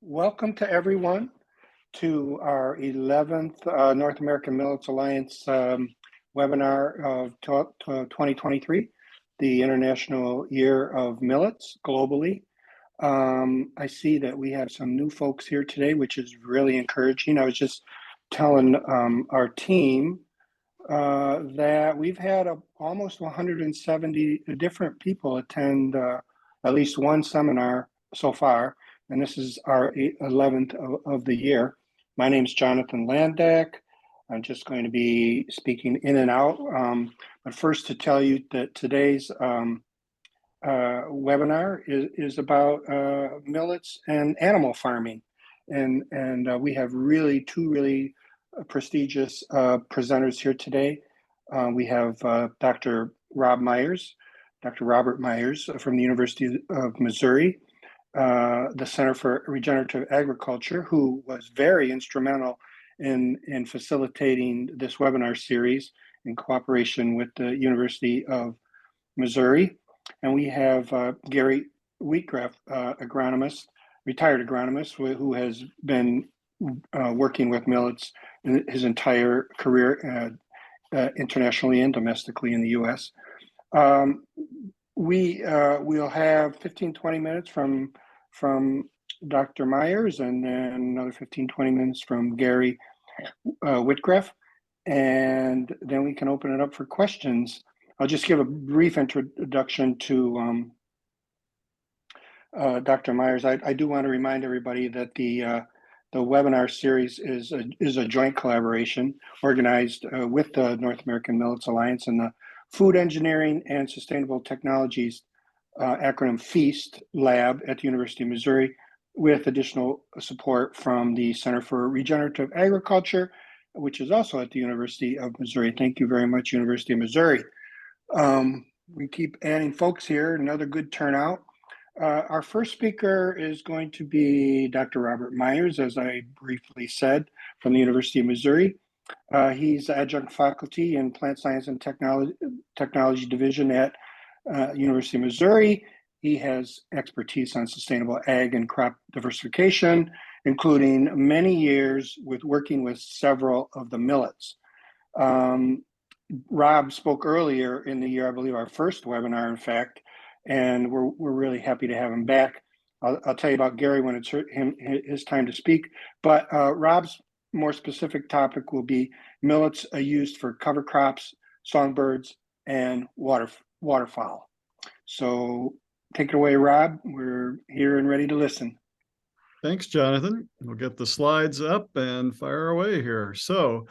Welcome to everyone to our 11th North American Millets Alliance webinar of 2023, the International Year of Millets globally. I see that we have some new folks here today, which is really encouraging. I was just telling our team that we've had almost 170 different people attend at least one seminar so far, and this is our 11th of the year. My name is Jonathan Landak. I'm just going to be speaking in and out, but first to tell you that today's webinar is about millets and animal farming, and we have two really prestigious presenters here today. We have Dr. Robert Myers from the University of Missouri, the Center for Regenerative Agriculture, who was very instrumental in facilitating this webinar series in cooperation with the University of Missouri. And we have Gary Wheatgraf, agronomist, retired agronomist, who has been working with millets in his entire career, internationally and domestically in the U.S. We'll have 15-20 minutes from Dr. Myers, and then another 15-20 minutes from Gary Wheatgraf, and then we can open it up for questions. I'll just give a brief introduction to Dr. Myers. I do want to remind everybody that the webinar series is a joint collaboration organized with the North American Millets Alliance and the Food Engineering and Sustainable Technologies acronym FEAST lab at the University of Missouri, with additional support from the Center for Regenerative Agriculture, which is also at the University of Missouri. Thank you very much, University of Missouri. We keep adding folks here, another good turnout. Our first speaker is going to be Dr. Robert Myers, as I briefly said, from the University of Missouri. He's adjunct faculty in Plant Science and Technology Division at University of Missouri. He has expertise on sustainable ag and crop diversification, including many years with working with several of the millets. Rob spoke earlier in the year, I believe our first webinar, in fact, and we're really happy to have him back. I'll tell you about Gary when it's his time to speak, but Rob's more specific topic will be millets used for cover crops, songbirds, and waterfowl. So take it away, Rob. We're here and ready to listen. Thanks, Jonathan. We'll get the slides up and fire away here. So,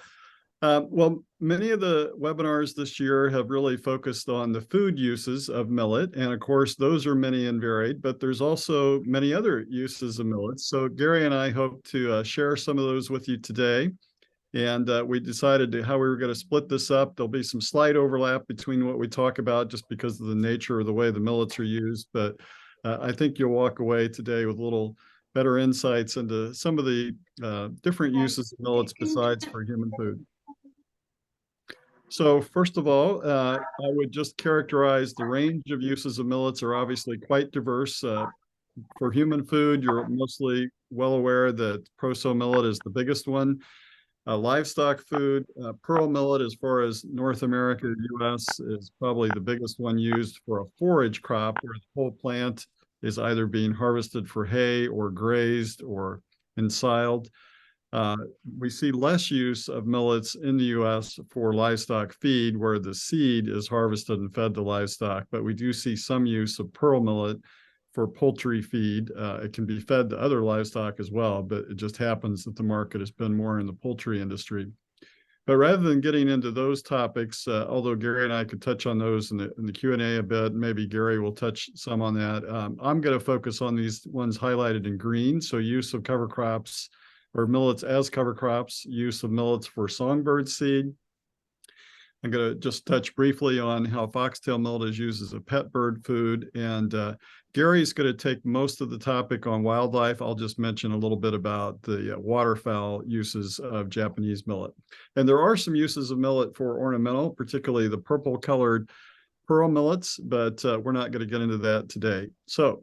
well, many of the webinars this year have really focused on the food uses of millet. And of course, those are many and varied, but there's also many other uses of millets. So Gary and I hope to share some of those with you today. And we decided how we were going to split this up. There'll be some slight overlap between what we talk about just because of the nature of the way the millets are used. But I think you'll walk away today with a little better insights into some of the different uses of millets besides for human food. So first of all, I would just characterize the range of uses of millets are obviously quite diverse. For human food, you're mostly well aware that proso millet is the biggest one. Livestock food, pearl millet, as far as North America, US, is probably the biggest one used for a forage crop where the whole plant is either being harvested for hay or grazed or ensiled. We see less use of millets in the US for livestock feed, where the seed is harvested and fed to livestock, but we do see some use of pearl millet for poultry feed. It can be fed to other livestock as well, but it just happens that the market has been more in the poultry industry. But rather than getting into those topics, although Gary and I could touch on those in the Q&A a bit, maybe Gary will touch some on that. I'm going to focus on these ones highlighted in green. So use of cover crops or millets as cover crops, use of millets for songbird seed. I'm going to just touch briefly on how foxtail millet is used as a pet bird food. And Gary's going to take most of the topic on wildlife. I'll just mention a little bit about the waterfowl uses of Japanese millet. And there are some uses of millet for ornamental, particularly the purple colored pearl millets, but we're not going to get into that today. So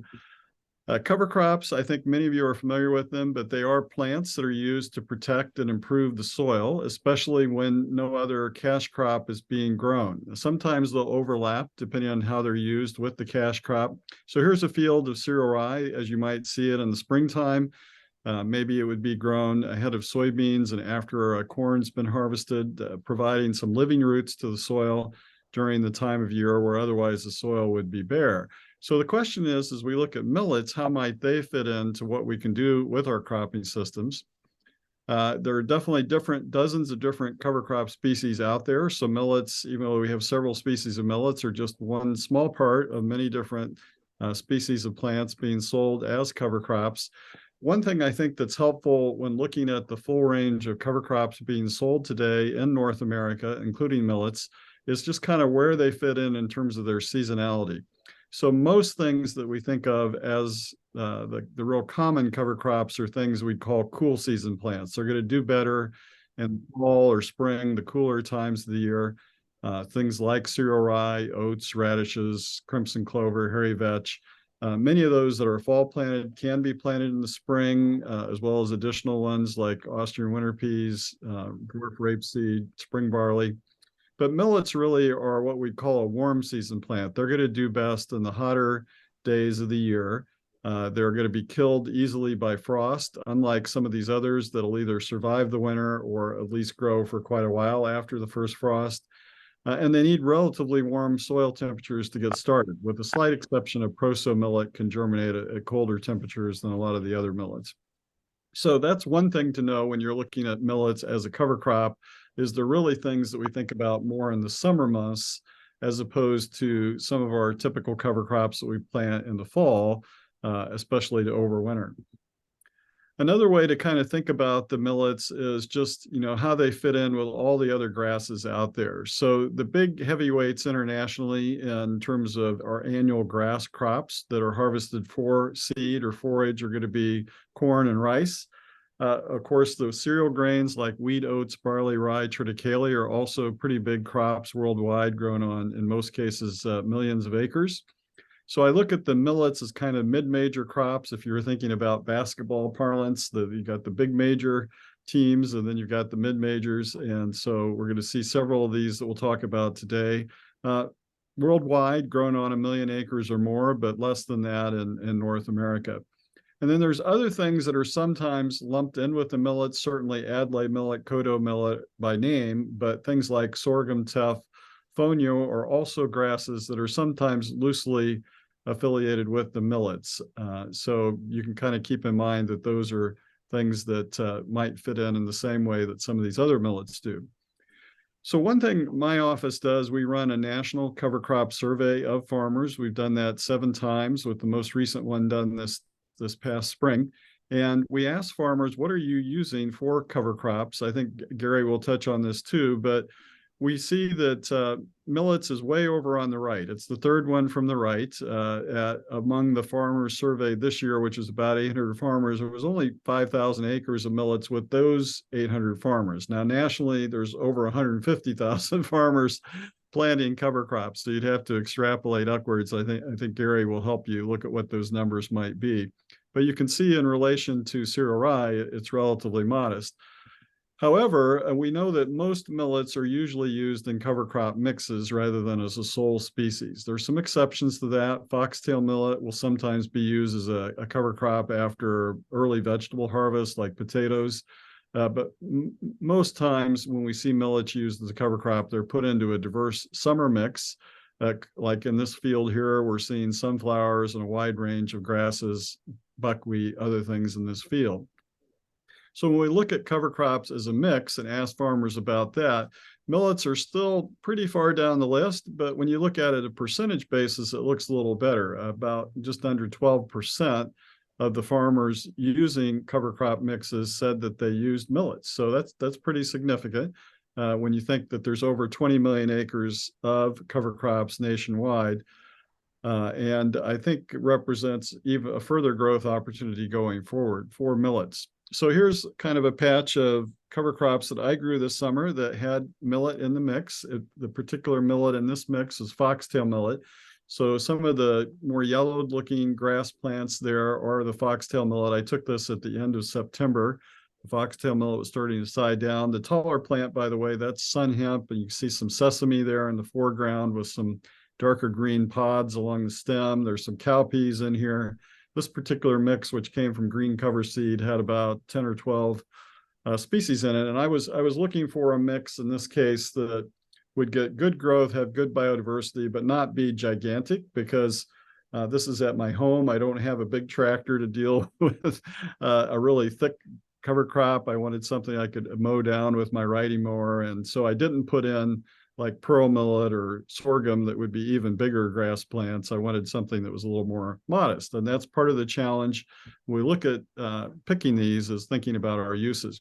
Cover crops, I think many of you are familiar with them, but they are plants that are used to protect and improve the soil, especially when no other cash crop is being grown. Sometimes they'll overlap depending on how they're used with the cash crop. So here's a field of cereal rye as you might see it in the springtime. Maybe it would be grown ahead of soybeans and after corn's been harvested, providing some living roots to the soil during the time of year where otherwise the soil would be bare. So the question is, as we look at millets, how might they fit into what we can do with our cropping systems? There are definitely dozens of different cover crop species out there. So millets, even though we have several species of millets, are just one small part of many different species of plants being sold as cover crops. One thing I think that's helpful when looking at the full range of cover crops being sold today in North America, including millets, is just kind of where they fit in terms of their seasonality. So most things that we think of as the real common cover crops are things we call cool season plants. They're going to do better in fall or spring, the cooler times of the year. Things like cereal rye, oats, radishes, crimson clover, hairy vetch. Many of those that are fall planted can be planted in the spring, as well as additional ones like Austrian winter peas, dwarf rapeseed, spring barley. But millets really are what we call a warm season plant. They're going to do best in the hotter days of the year. They're going to be killed easily by frost, unlike some of these others that'll either survive the winter or at least grow for quite a while after the first frost. And they need relatively warm soil temperatures to get started, with the slight exception of proso millet can germinate at colder temperatures than a lot of the other millets. So that's one thing to know when you're looking at millets as a cover crop, is they're really things that we think about more in the summer months, as opposed to some of our typical cover crops that we plant in the fall, especially to overwinter. Another way to kind of think about the millets is just, how they fit in with all the other grasses out there. So the big heavyweights internationally in terms of our annual grass crops that are harvested for seed or forage are going to be corn and rice. Of course, the cereal grains like wheat, oats, barley, rye, triticale are also pretty big crops worldwide, grown on, in most cases, millions of acres. So I look at the millets as kind of mid-major crops. If you're thinking about basketball parlance, you got the big major teams, and then you've got the mid-majors. And so we're going to see several of these that we'll talk about today. Worldwide, grown on 1 million acres or more, but less than that in North America. And then there's other things that are sometimes lumped in with the millets, certainly Adlai millet, Kodo millet by name, but things like sorghum, teff, fonio are also grasses that are sometimes loosely affiliated with the millets. So you can kind of keep in mind that those are things that might fit in the same way that some of these other millets do. So one thing my office does, we run a national cover crop survey of farmers. We've done that 7 times, with the most recent one done this past spring. And we ask farmers, what are you using for cover crops? I think Gary will touch on this too, but we see that millets is way over on the right. It's the third one from the right. Among the farmers surveyed this year, which is about 800 farmers, there was only 5,000 acres of millets with those 800 farmers. Now, nationally, there's over 150,000 farmers planting cover crops. So you'd have to extrapolate upwards. I think Gary will help you look at what those numbers might be. But you can see in relation to cereal rye, it's relatively modest. However, we know that most millets are usually used in cover crop mixes rather than as a sole species. There's some exceptions to that. Foxtail millet will sometimes be used as a cover crop after early vegetable harvest, like potatoes. But most times when we see millets used as a cover crop, they're put into a diverse summer mix. Like in this field here, we're seeing sunflowers and a wide range of grasses, buckwheat, other things in this field. So when we look at cover crops as a mix and ask farmers about that, millets are still pretty far down the list, but when you look at it a percentage basis, it looks a little better. About just under 12% of the farmers using cover crop mixes said that they used millets. So that's pretty significant when you think that there's over 20 million acres of cover crops nationwide. And I think it represents even a further growth opportunity going forward for millets. So here's kind of a patch of cover crops that I grew this summer that had millet in the mix. The particular millet in this mix is foxtail millet. So some of the more yellowed looking grass plants there are the foxtail millet. I took this at the end of September. The foxtail millet was starting to side down. The taller plant, by the way, that's sun hemp, and you can see some sesame there in the foreground with some darker green pods along the stem. There's some cowpeas in here. This particular mix, which came from green cover seed, had about 10 or 12 species in it. And I was looking for a mix in this case that would get good growth, have good biodiversity, but not be gigantic, because this is at my home. I don't have a big tractor to deal with a really thick cover crop. I wanted something I could mow down with my riding mower. And so I didn't put in like pearl millet or sorghum that would be even bigger grass plants. I wanted something that was a little more modest. And that's part of the challenge when we look at picking these, is thinking about our uses.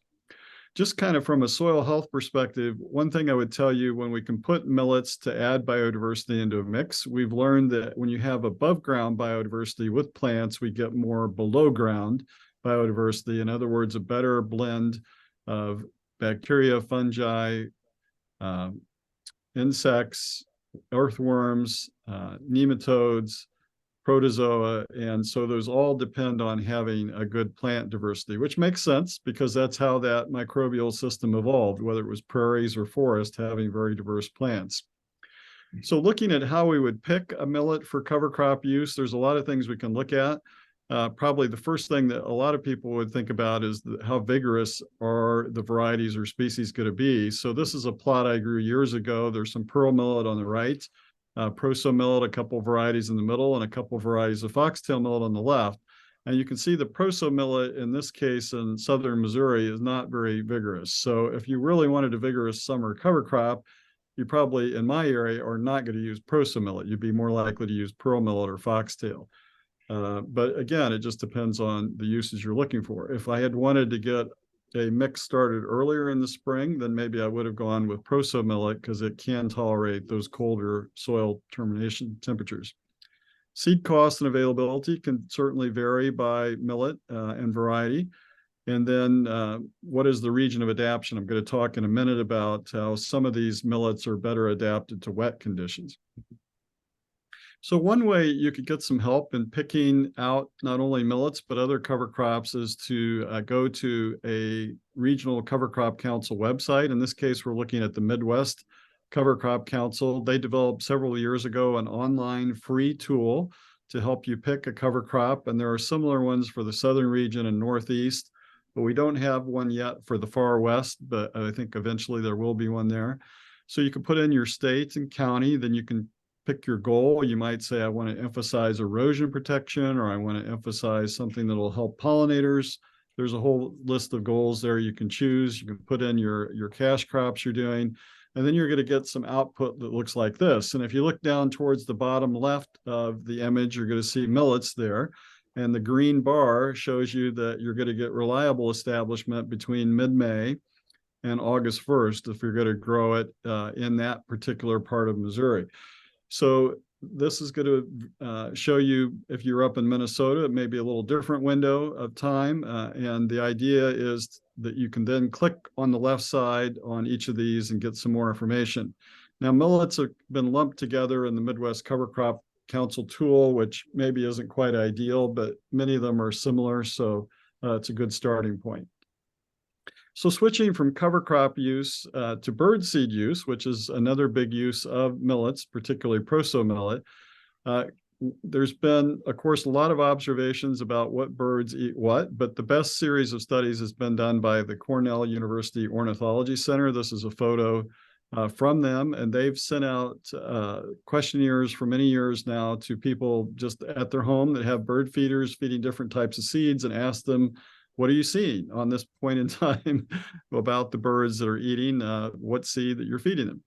Just kind of from a soil health perspective, one thing I would tell you, when we can put millets to add biodiversity into a mix, we've learned that when you have above ground biodiversity with plants, we get more below ground biodiversity. In other words, a better blend of bacteria, fungi, insects, earthworms, nematodes, protozoa. And so those all depend on having a good plant diversity, which makes sense because that's how that microbial system evolved, whether it was prairies or forest, having very diverse plants. So looking at how we would pick a millet for cover crop use, there's a lot of things we can look at. Probably the first thing that a lot of people would think about is how vigorous are the varieties or species going to be. So this is a plot I grew years ago. There's some pearl millet on the right, proso millet, a couple varieties in the middle, and a couple varieties of foxtail millet on the left. And you can see the proso millet in this case in southern Missouri is not very vigorous. So if you really wanted a vigorous summer cover crop, you probably, in my area, are not going to use proso millet. You'd be more likely to use pearl millet or foxtail. But again, it just depends on the uses you're looking for. If I had wanted to get a mix started earlier in the spring, then maybe I would have gone with proso millet because it can tolerate those colder soil termination temperatures. Seed cost and availability can certainly vary by millet and variety. And then what is the region of adaptation? I'm going to talk in a minute about how some of these millets are better adapted to wet conditions. So one way you could get some help in picking out not only millets, but other cover crops is to go to a regional cover crop council website. In this case, we're looking at the Midwest Cover Crop Council. They developed several years ago an online free tool to help you pick a cover crop. And there are similar ones for the Southern region and Northeast, but we don't have one yet for the far West, but I think eventually there will be one there. So you can put in your state and county, then you can pick your goal. You might say, I want to emphasize erosion protection, or I want to emphasize something that will help pollinators. There's a whole list of goals there you can choose. You can put in your cash crops you're doing, and then you're going to get some output that looks like this. And if you look down towards the bottom left of the image, you're going to see millets there. And the green bar shows you that you're going to get reliable establishment between mid-May and August 1st if you're going to grow it in that particular part of Missouri. So this is going to show you, if you're up in Minnesota, it may be a little different window of time. And the idea is that you can then click on the left side on each of these and get some more information. Now, millets have been lumped together in the Midwest Cover Crop Council tool, which maybe isn't quite ideal, but many of them are similar. So it's a good starting point. So switching from cover crop use to birdseed use, which is another big use of millets, particularly proso millet, there's been, of course, a lot of observations about what birds eat what, but the best series of studies has been done by the Cornell University Ornithology Center. This is a photo from them, and they've sent out questionnaires for many years now to people just at their home that have bird feeders feeding different types of seeds, and asked them, what are you seeing on this point in time about the birds that are eating what seed that you're feeding them?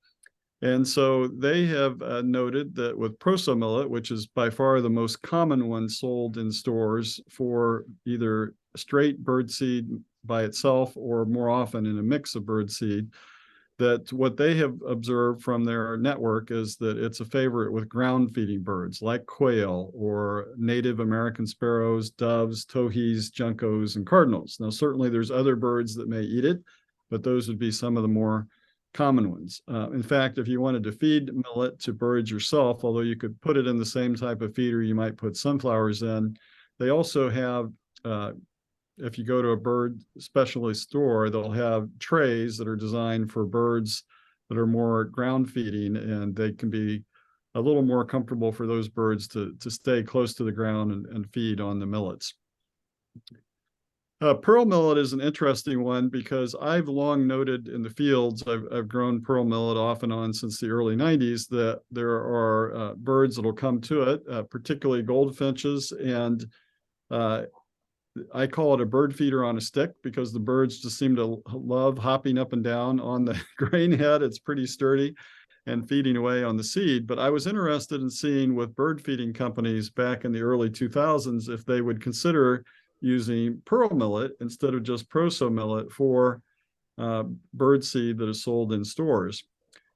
And so they have noted that with proso millet, which is by far the most common one sold in stores for either straight birdseed by itself or more often in a mix of birdseed, that what they have observed from their network is that it's a favorite with ground feeding birds like quail or native American sparrows, doves, towhees, juncos, and cardinals. Now, certainly there's other birds that may eat it, but those would be some of the more common ones. In fact, if you wanted to feed millet to birds yourself, although you could put it in the same type of feeder you might put sunflowers in, they also have, if you go to a bird specialty store, they'll have trays that are designed for birds that are more ground feeding, and they can be a little more comfortable for those birds to stay close to the ground and feed on the millets. Pearl millet is an interesting one because I've long noted in the fields, I've grown pearl millet off and on since the early 90s, that there are birds that will come to it, particularly goldfinches. And I call it a bird feeder on a stick because the birds just seem to love hopping up and down on the grain head. It's pretty sturdy and feeding away on the seed. But I was interested in seeing with bird feeding companies back in the early 2000s if they would consider using pearl millet instead of just proso millet for bird seed that is sold in stores.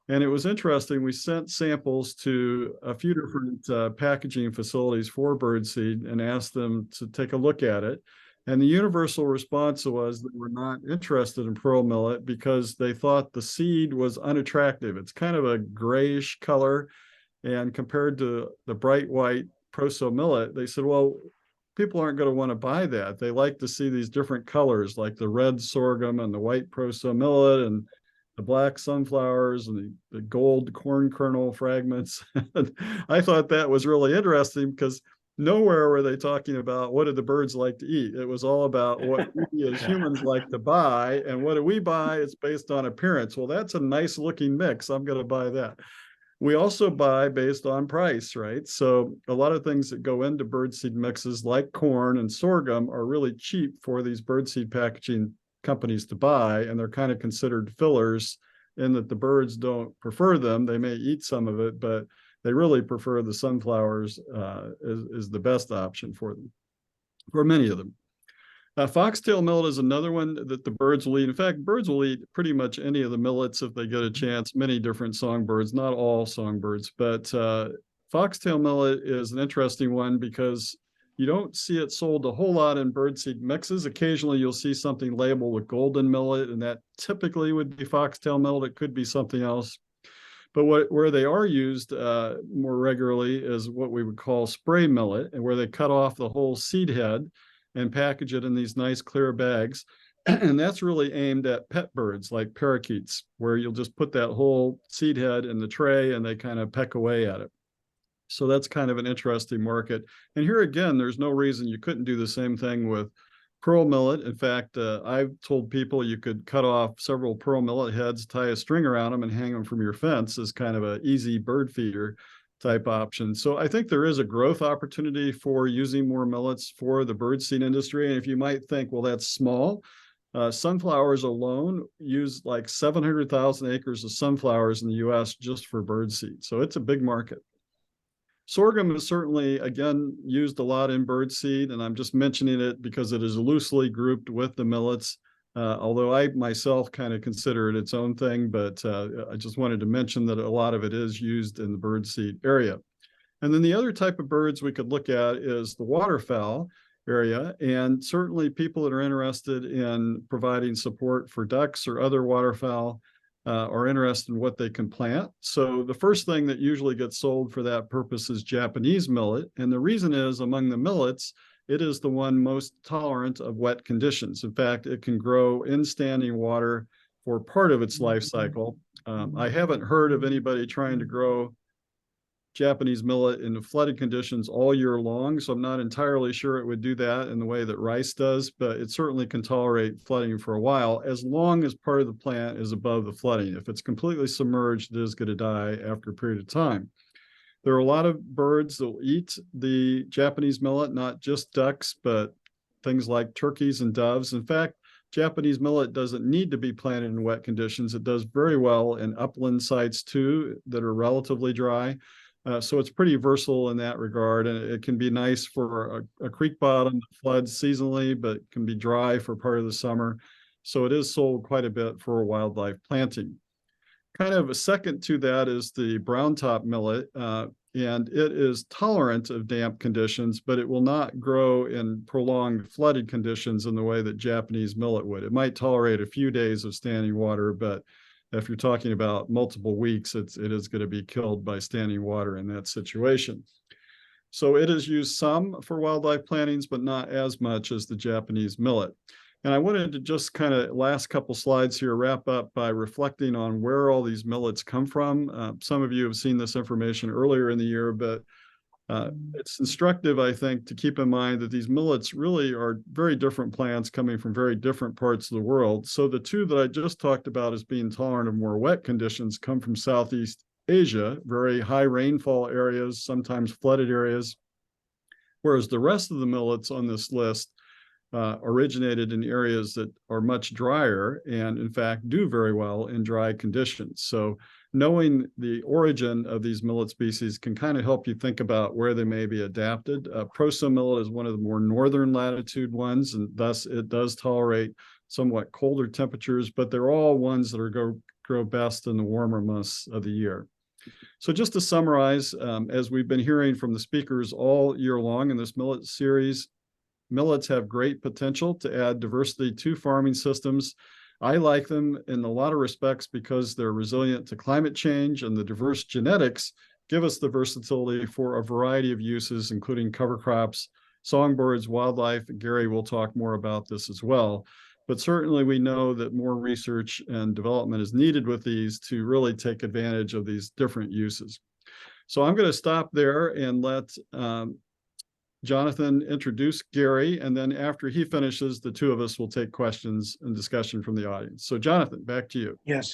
And it was interesting. We sent samples to a few different packaging facilities for bird seed and asked them to take a look at it. And the universal response was that we're not interested in pearl millet because they thought the seed was unattractive. It's kind of a grayish color. And compared to the bright white proso millet, they said, well, people aren't going to want to buy that. They like to see these different colors, like the red sorghum and the white proso millet and the black sunflowers and the gold corn kernel fragments. I thought that was really interesting because nowhere were they talking about what do the birds like to eat. It was all about what we as humans like to buy, and what do we buy? It's based on appearance. Well, that's a nice looking mix. I'm going to buy that. We also buy based on price, right? So a lot of things that go into birdseed mixes like corn and sorghum are really cheap for these birdseed packaging companies to buy, and they're kind of considered fillers in that the birds don't prefer them. They may eat some of it, but they really prefer the sunflowers is the best option for them, for many of them. Foxtail millet is another one that the birds will eat. In fact, birds will eat pretty much any of the millets if they get a chance, many different songbirds, not all songbirds. But foxtail millet is an interesting one because you don't see it sold a whole lot in birdseed mixes. Occasionally, you'll see something labeled with golden millet, and that typically would be foxtail millet. It could be something else. But where they are used more regularly is what we would call spray millet, and where they cut off the whole seed head and package it in these nice clear bags. And that's really aimed at pet birds like parakeets, where you'll just put that whole seed head in the tray and they kind of peck away at it. So that's kind of an interesting market. And here again, there's no reason you couldn't do the same thing with pearl millet. In fact, I've told people you could cut off several pearl millet heads, tie a string around them, and hang them from your fence as kind of an easy bird feeder type option. So I think there is a growth opportunity for using more millets for the birdseed industry. And if you might think, well, that's small. Sunflowers alone use like 700,000 acres of sunflowers in the US just for birdseed. So it's a big market. Sorghum is certainly, again, used a lot in birdseed, and I'm just mentioning it because it is loosely grouped with the millets. Although I myself kind of consider it its own thing, but I just wanted to mention that a lot of it is used in the birdseed area. And then the other type of birds we could look at is the waterfowl area. And certainly people that are interested in providing support for ducks or other waterfowl are interested in what they can plant. So the first thing that usually gets sold for that purpose is Japanese millet. And the reason is, among the millets, it is the one most tolerant of wet conditions. In fact, it can grow in standing water for part of its life cycle. I haven't heard of anybody trying to grow Japanese millet in flooded conditions all year long, so I'm not entirely sure it would do that in the way that rice does, but it certainly can tolerate flooding for a while as long as part of the plant is above the flooding. If it's completely submerged, it is going to die after a period of time. There are a lot of birds that will eat the Japanese millet, not just ducks, but things like turkeys and doves. In fact, Japanese millet doesn't need to be planted in wet conditions. It does very well in upland sites too that are relatively dry. So it's pretty versatile in that regard, and it can be nice for a creek bottom that floods seasonally, but can be dry for part of the summer. So it is sold quite a bit for wildlife planting. Kind of a second to that is the brown top millet, and it is tolerant of damp conditions, but it will not grow in prolonged flooded conditions in the way that Japanese millet would. It might tolerate a few days of standing water, but if you're talking about multiple weeks, it is going to be killed by standing water in that situation. So it is used some for wildlife plantings, but not as much as the Japanese millet. And I wanted to just kind of last couple slides here, wrap up by reflecting on where all these millets come from. Some of you have seen this information earlier in the year, but it's instructive, I think, to keep in mind that these millets really are very different plants coming from very different parts of the world. So the two that I just talked about as being tolerant of more wet conditions come from Southeast Asia, very high rainfall areas, sometimes flooded areas, whereas the rest of the millets on this list originated in areas that are much drier and, in fact, do very well in dry conditions. So knowing the origin of these millet species can kind of help you think about where they may be adapted. Proso millet is one of the more northern latitude ones, and thus it does tolerate somewhat colder temperatures, but they're all ones that are grow best in the warmer months of the year. So just to summarize, as we've been hearing from the speakers all year long in this millet series, millets have great potential to add diversity to farming systems. I like them in a lot of respects because they're resilient to climate change, and the diverse genetics give us the versatility for a variety of uses, including cover crops, songbirds, wildlife. Gary will talk more about this as well. But certainly we know that more research and development is needed with these to really take advantage of these different uses. So I'm going to stop there and let Jonathan introduce Gary, and then after he finishes, the two of us will take questions and discussion from the audience. So Jonathan, back to you. Yes,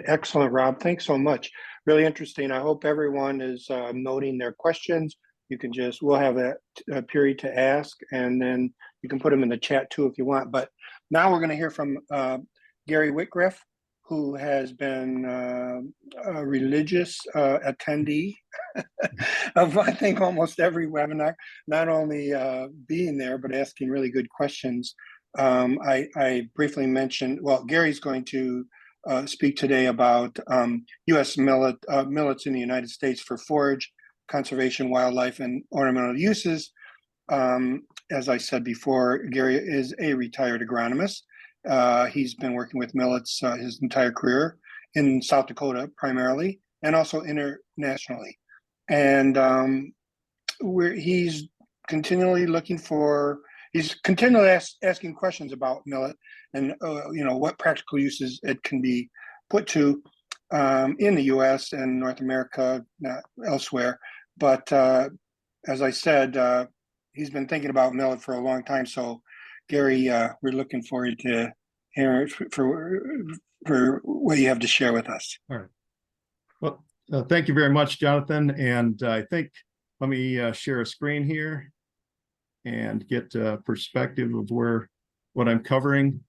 excellent, Rob. Thanks so much. Really interesting. I hope everyone is noting their questions. You can we'll have a period to ask, and then you can put them in the chat too if you want. But now we're going to hear from Gary Whitgriff, who has been a religious attendee of, I think, almost every webinar, not only being there, but asking really good questions. I briefly mentioned, well, Gary's going to speak today about U.S. millets in the United States for forage, conservation, wildlife, and ornamental uses. As I said before, Gary is a retired agronomist. He's been working with millets his entire career in South Dakota primarily, and also internationally. And he's continually asking questions about millet and what practical uses it can be put to in the U.S. and North America, not elsewhere. But as I said, he's been thinking about millet for a long time. So Gary, we're looking forward to hearing for what you have to share with us. All right. Well, thank you very much, Jonathan. And I think, let me share a screen here and get a perspective of what I'm covering.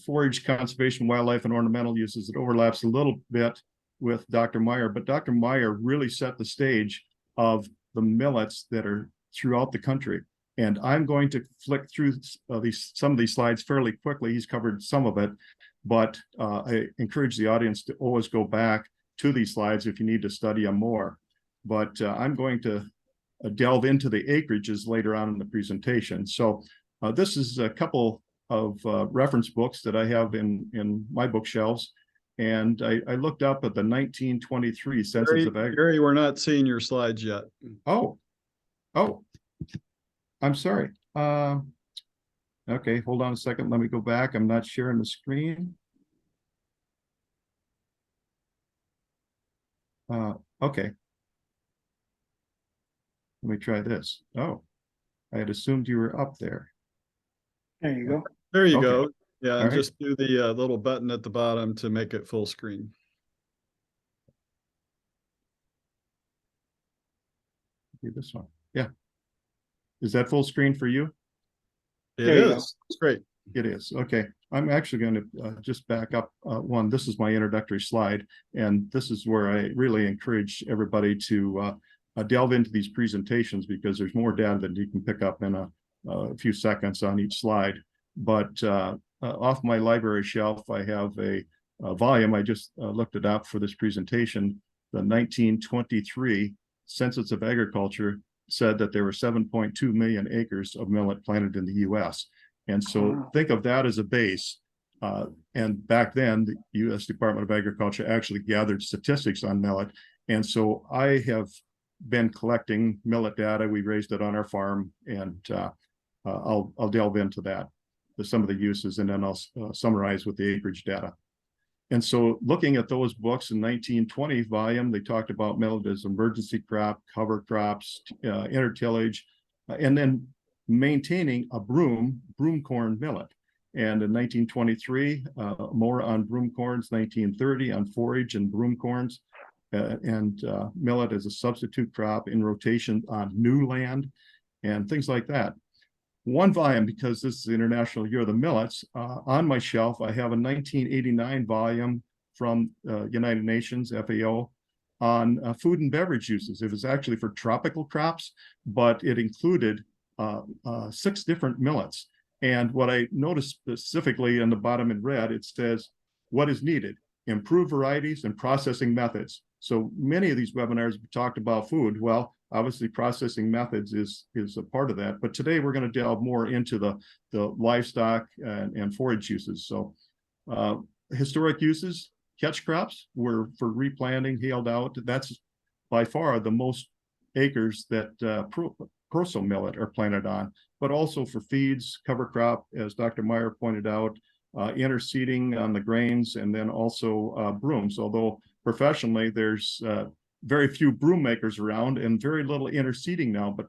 Forage, conservation, wildlife, and ornamental uses. It overlaps a little bit with Dr. Meyer, but Dr. Meyer really set the stage of the millets that are throughout the country. And I'm going to flick through some of these slides fairly quickly. He's covered some of it, but I encourage the audience to always go back to these slides if you need to study them more. But I'm going to delve into the acreages later on in the presentation. So this is a couple of reference books that I have in my bookshelves. And I looked up at the 1923 Census of Agriculture. Gary, we're not seeing your slides yet. Oh, I'm sorry. Okay, hold on a second. Let me go back. I'm not sharing the screen. Okay. Let me try this. Oh, I had assumed you were up there. There you go. There you Okay. go. Yeah, All and right. just do the little button at the bottom to make it full screen. Do this one. Yeah. Is that full screen for you? It is. It's great. It is. Okay. I'm actually going to just back up one. This is my introductory slide, and this is where I really encourage everybody to delve into these presentations because there's more data than you can pick up in a few seconds on each slide. But off my library shelf, I have a volume. I just looked it up for this presentation. The 1923 Census of Agriculture said that there were 7.2 million acres of millet planted in the U.S. And so think of that as a base. And back then, the U.S. Department of Agriculture actually gathered statistics on millet. And so I have been collecting millet data. We raised it on our farm, and I'll delve into that, some of the uses, and then I'll summarize with the acreage data. And so looking at those books in 1920 volume, they talked about millet as emergency crop, cover crops, intertillage, and then maintaining a broom corn millet. And in 1923, more on broom corns, 1930 on forage and broom corns, and millet as a substitute crop in rotation on new land and things like that. One volume, because this is the International Year of the Millets, on my shelf, I have a 1989 volume from United Nations, FAO, on food and beverage uses. It was actually for tropical crops, but it included 6 different millets. And what I noticed specifically in the bottom in red, it says, what is needed? Improved varieties and processing methods. So many of these webinars talked about food. Well, obviously processing methods is a part of that. But today we're going to delve more into the livestock and forage uses. So historic uses, catch crops were for replanting, hailed out. That's by far the most acres that proso millet are planted on, but also for feeds, cover crop, as Dr. Meyer pointed out, interseeding on the grains, and then also brooms. Although professionally, there's very few broom makers around and very little interseeding now. But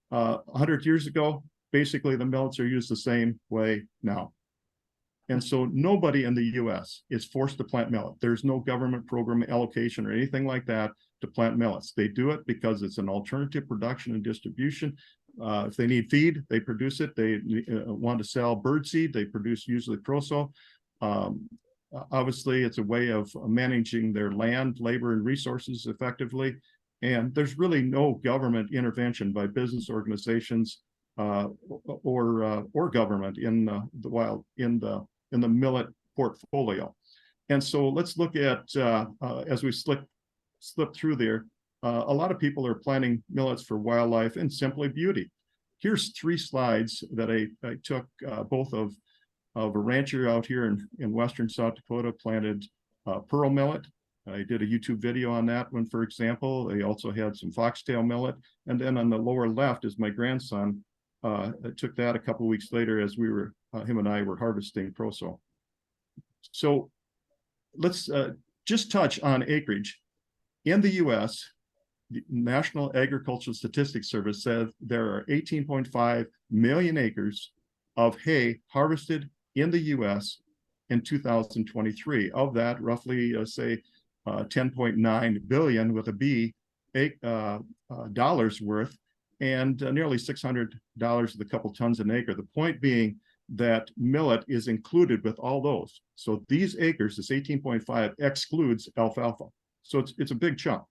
100 years ago, basically the millets are used the same way now. And so nobody in the US is forced to plant millet. There's no government program allocation or anything like that to plant millets. They do it because it's an alternative production and distribution. If they need feed, they produce it. They want to sell birdseed, they produce usually proso. Obviously, it's a way of managing their land, labor, and resources effectively. And there's really no government intervention by business organizations or government in the millet portfolio. And so let's look at, as we slip through there, a lot of people are planting millets for wildlife and simply beauty. Here's 3 slides that I took both of a rancher out here in western South Dakota planted pearl millet. I did a YouTube video on that one, for example. They also had some foxtail millet. And then on the lower left is my grandson. I took that a couple of weeks later as we were, him and I were harvesting proso. So let's just touch on acreage. In the US, the National Agricultural Statistics Service says there are 18.5 million acres of hay harvested in the US in 2023. Of that, roughly, say, 10.9 billion with a B dollars worth, and nearly $600 with a couple tons an acre. The point being that millet is included with all those. So these acres, this 18.5, excludes alfalfa. So it's a big chunk.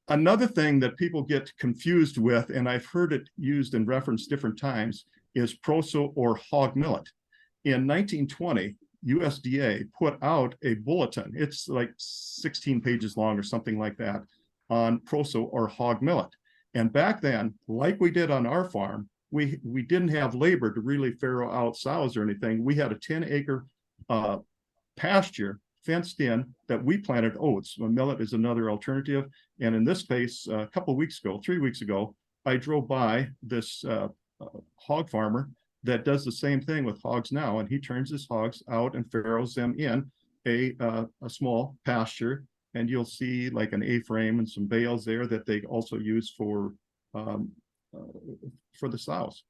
Another thing that people get confused with, and I've heard it used and referenced different times, is proso or hog millet. In 1920, USDA put out a bulletin. It's like 16 pages long or something like that on proso or hog millet. And back then, like we did on our farm, we didn't have labor to really farrow out sows or anything. We had a 10-acre pasture fenced in that we planted oats. Millet is another alternative. And in this case, a couple of weeks ago, 3 weeks ago, I drove by this hog farmer that does the same thing with hogs now. And he turns his hogs out and farrows them in a small pasture. And you'll see like an A-frame and some bales there that they also use for the sows.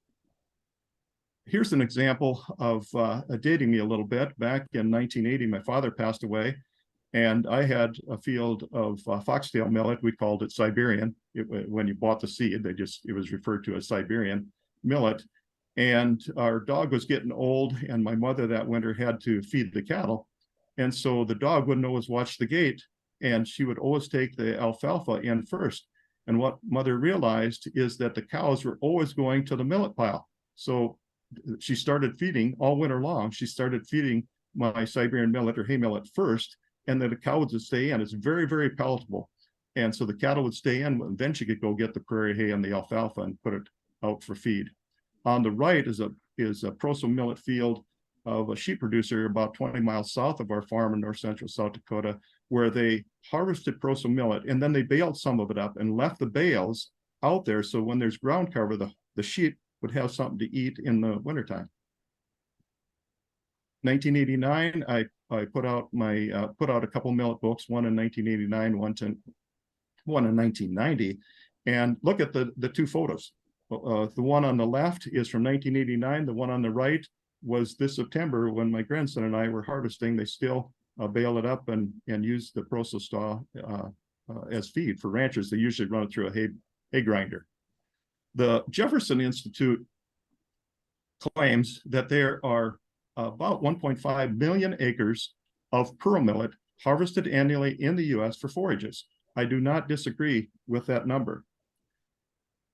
Here's an example of dating me a little bit. Back in 1980, my father passed away, and I had a field of foxtail millet. We called it Siberian. When you bought the seed, it was referred to as Siberian millet. And our dog was getting old, and my mother that winter had to feed the cattle. And so the dog wouldn't always watch the gate, and she would always take the alfalfa in first. And what mother realized is that the cows were always going to the millet pile. So she started feeding all winter long. She started feeding my Siberian millet or hay millet first, and then the cow would just stay in. It's very, very palatable. And so the cattle would stay in, and then she could go get the prairie hay and the alfalfa and put it out for feed. On the right is a proso millet field of a sheep producer about 20 miles south of our farm in north central South Dakota, where they harvested proso millet and then they baled some of it up and left the bales out there. So when there's ground cover, the sheep would have something to eat in the wintertime. 1989, I put out a couple millet books, one in 1989, one in 1990, and look at the two photos. The one on the left is from 1989. The one on the right was this September when my grandson and I were harvesting. They still bale it up and use the proso straw as feed for ranchers. They usually run it through a hay grinder. The Jefferson Institute claims that there are about 1.5 million acres of pearl millet harvested annually in the U.S. for forages. I do not disagree with that number.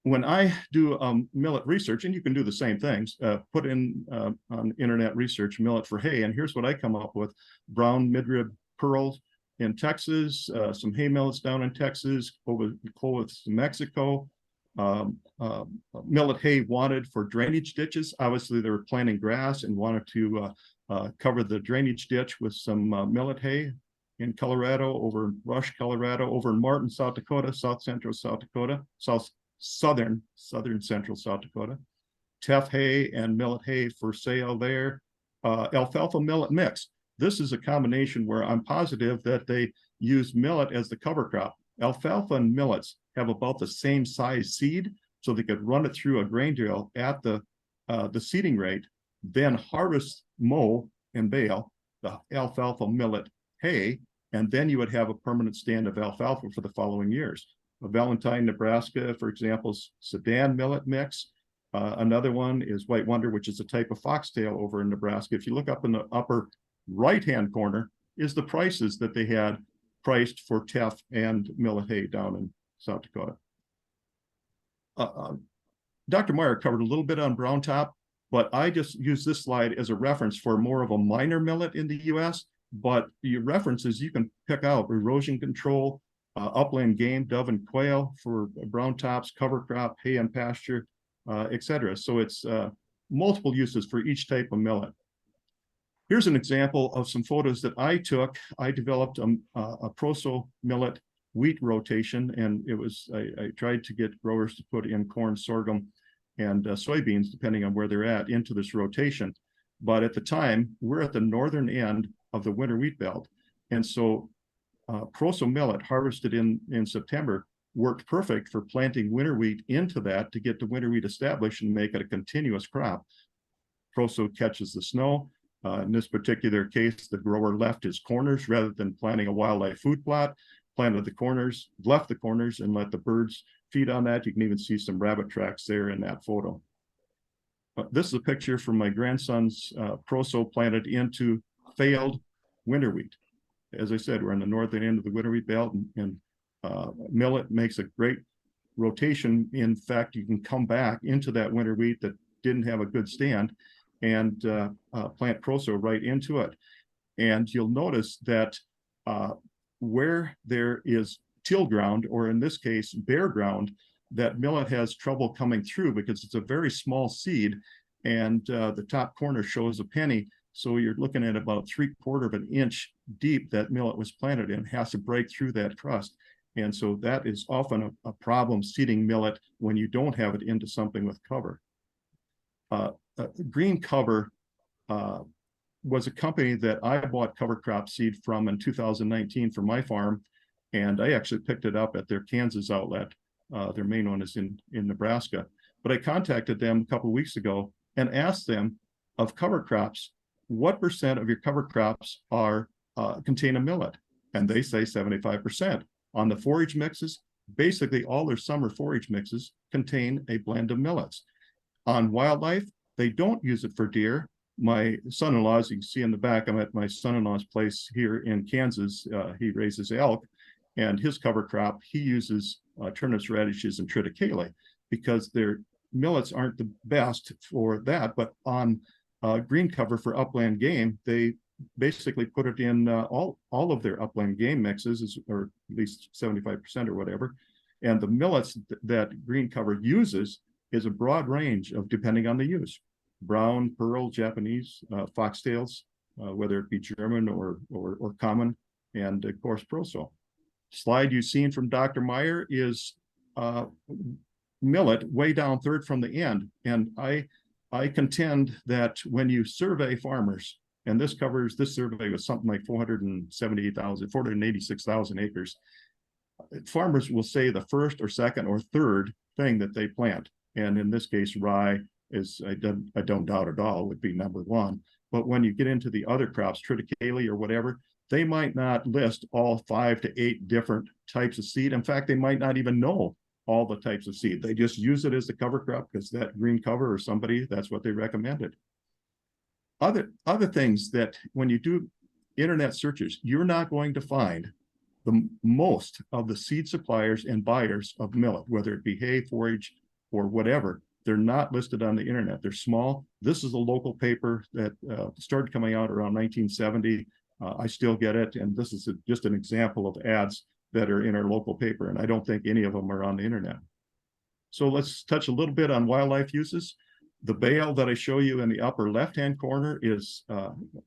When I do millet research, and you can do the same things, put in on internet research millet for hay, and here's what I come up with: brown midrib pearls in Texas, some hay millets down in Texas, over Clovis, Mexico, millet hay wanted for drainage ditches. Obviously, they were planting grass and wanted to cover the drainage ditch with some millet hay in Colorado, over in Rush, Colorado, over in Martin, South Dakota, south central South Dakota, southern central South Dakota. Teff hay and millet hay for sale there. Alfalfa millet mix. This is a combination where I'm positive that they use millet as the cover crop. Alfalfa and millets have about the same size seed, so they could run it through a grain drill at the seeding rate, then harvest, mow, and bale the alfalfa millet hay, and then you would have a permanent stand of alfalfa for the following years. Valentine, Nebraska, for example, is Sedan millet mix. Another one is White Wonder, which is a type of foxtail over in Nebraska. If you look up in the upper right-hand corner, is the prices that they had priced for teff and millet hay down in South Dakota. Dr. Meyer covered a little bit on brown top, but I just use this slide as a reference for more of a minor millet in the U.S. But your references you can pick out: erosion control, upland game, dove and quail for brown tops, cover crop, hay and pasture, etc. So it's multiple uses for each type of millet. Here's an example of some photos that I took. I developed a proso millet wheat rotation, and it was I tried to get growers to put in corn, sorghum, and soybeans, depending on where they're at, into this rotation. But at the time, we're at the northern end of the winter wheat belt, and so proso millet harvested in September worked perfect for planting winter wheat into that to get the winter wheat established and make it a continuous crop. Proso catches the snow. In this particular case, the grower left his corners rather than planting a wildlife food plot, planted the corners, left the corners, and let the birds feed on that. You can even see some rabbit tracks there in that photo. This is a picture from my grandson's proso planted into failed winter wheat. As I said, we're in the northern end of the winter wheat belt, and millet makes a great rotation. In fact, you can come back into that winter wheat that didn't have a good stand and plant proso right into it. And you'll notice that where there is till ground, or in this case, bare ground, that millet has trouble coming through because it's a very small seed, and the top corner shows a penny. So you're looking at about 3/4 of an inch deep that millet was planted in, has to break through that crust. And so that is often a problem seeding millet when you don't have it into something with cover. Green Cover was a company that I bought cover crop seed from in 2019 for my farm, and I actually picked it up at their Kansas outlet. Their main one is in Nebraska. But I contacted them a couple of weeks ago and asked them, of cover crops, what % of your cover crops are contain a millet? And they say 75%. On the forage mixes, basically all their summer forage mixes contain a blend of millets. On wildlife, they don't use it for deer. My son-in-law, as you can see in the back, I'm at my son-in-law's place here in Kansas. He raises elk, and his cover crop, he uses turnips, radishes, and triticale because their millets aren't the best for that. But on green cover for upland game, they basically put it in all of their upland game mixes, or at least 75% or whatever. And the millets that green cover uses is a broad range of, depending on the use. brown, pearl, Japanese, foxtails, whether it be German or common, and of course proso. Slide you've seen from Dr. Meyer is millet way down third from the end. And I contend that when you survey farmers, and this survey was something like 486,000 acres, farmers will say the first or second or third thing that they plant. And in this case, rye is, I don't doubt at all, would be number one. But when you get into the other crops, triticale or whatever, they might not list all 5 to 8 different types of seed. In fact, they might not even know all the types of seed. They just use it as the cover crop because that green cover or somebody, that's what they recommended. Other things that when you do internet searches, you're not going to find the most of the seed suppliers and buyers of millet, whether it be hay, forage, or whatever. They're not listed on the internet. They're small. This is a local paper that started coming out around 1970. I still get it. And this is just an example of ads that are in our local paper. And I don't think any of them are on the internet. So let's touch a little bit on wildlife uses. The bale that I show you in the upper left-hand corner is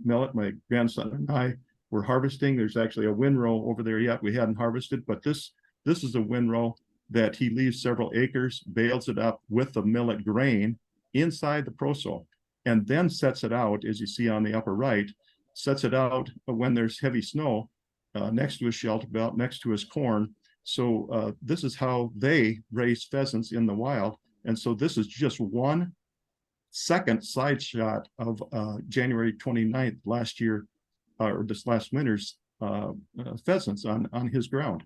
millet. My grandson and I were harvesting. There's actually a windrow over there yet we hadn't harvested, but this is a windrow that he leaves several acres, bales it up with the millet grain inside the proso, and then sets it out, as you see on the upper right, sets it out when there's heavy snow next to his shelter belt, next to his corn. So this is how they raise pheasants in the wild. And so this is just one second side shot of January 29th last year, or this last winter's pheasants on his ground.